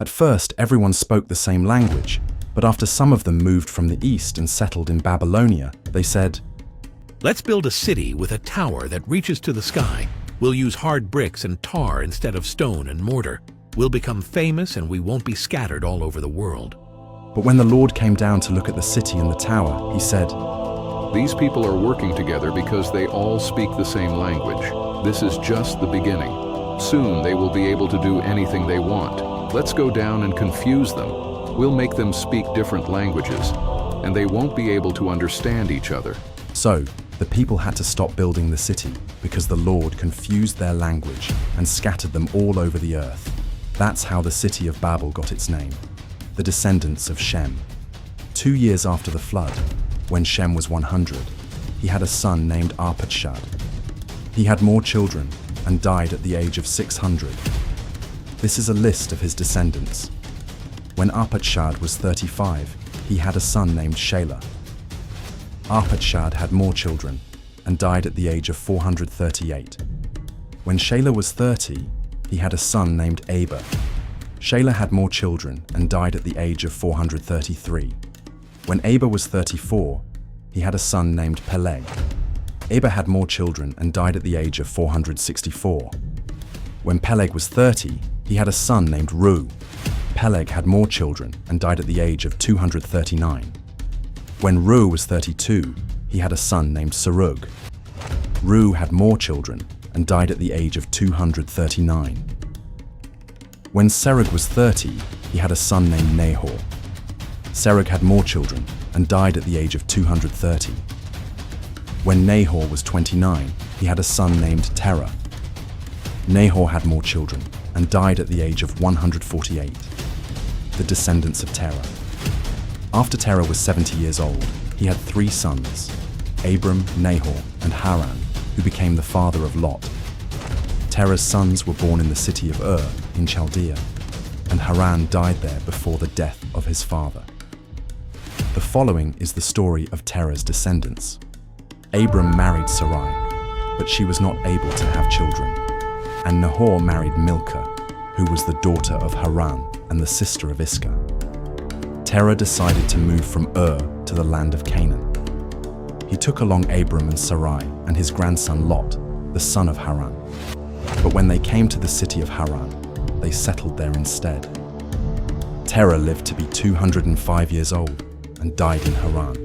At first, everyone spoke the same language, but after some of them moved from the east and settled in Babylonia, they said, "Let's build a city with a tower that reaches to the sky. We'll use hard bricks and tar instead of stone and mortar. We'll become famous and we won't be scattered all over the world." But when the Lord came down to look at the city and the tower, he said, These people are working together because they all speak the same language. This is just the beginning. Soon they will be able to do anything they want. Let's go down and confuse them. We'll make them speak different languages, and they won't be able to understand each other. So, the people had to stop building the city because the Lord confused their language and scattered them all over the earth. That's how the city of Babel got its name, the descendants of Shem. 2 years after the flood, when Shem was 100, he had a son named Arpachshad. He had more children and died at the age of 600. This is a list of his descendants. When Arpachshad was 35, he had a son named Shelah. Arpachshad had more children and died at the age of 438. When Shelah was 30, he had a son named Abram. Shelah had more children and died at the age of 433. When Abram was 34, he had a son named Peleg. Abram had more children and died at the age of 464. When Peleg was 30, he had a son named Reu. Peleg had more children and died at the age of 239. When Reu was 32, he had a son named Serug. Reu had more children and died at the age of 239. When Serug was 30, he had a son named Nahor. Serug had more children and died at the age of 230. When Nahor was 29, he had a son named Terah. Nahor had more children and died at the age of 148. The descendants of Terah. After Terah was 70 years old, he had 3 sons, Abram, Nahor, and Haran, who became the father of Lot. Terah's sons were born in the city of Ur in Chaldea, and Haran died there before the death of his father. The following is the story of Terah's descendants. Abram married Sarai, but she was not able to have children, and Nahor married Milcah, who was the daughter of Haran and the sister of Iscah. Terah decided to move from Ur to the land of Canaan. He took along Abram and Sarai and his grandson Lot, the son of Haran. But when they came to the city of Haran, they settled there instead. Terah lived to be 205 years old and died in Haran.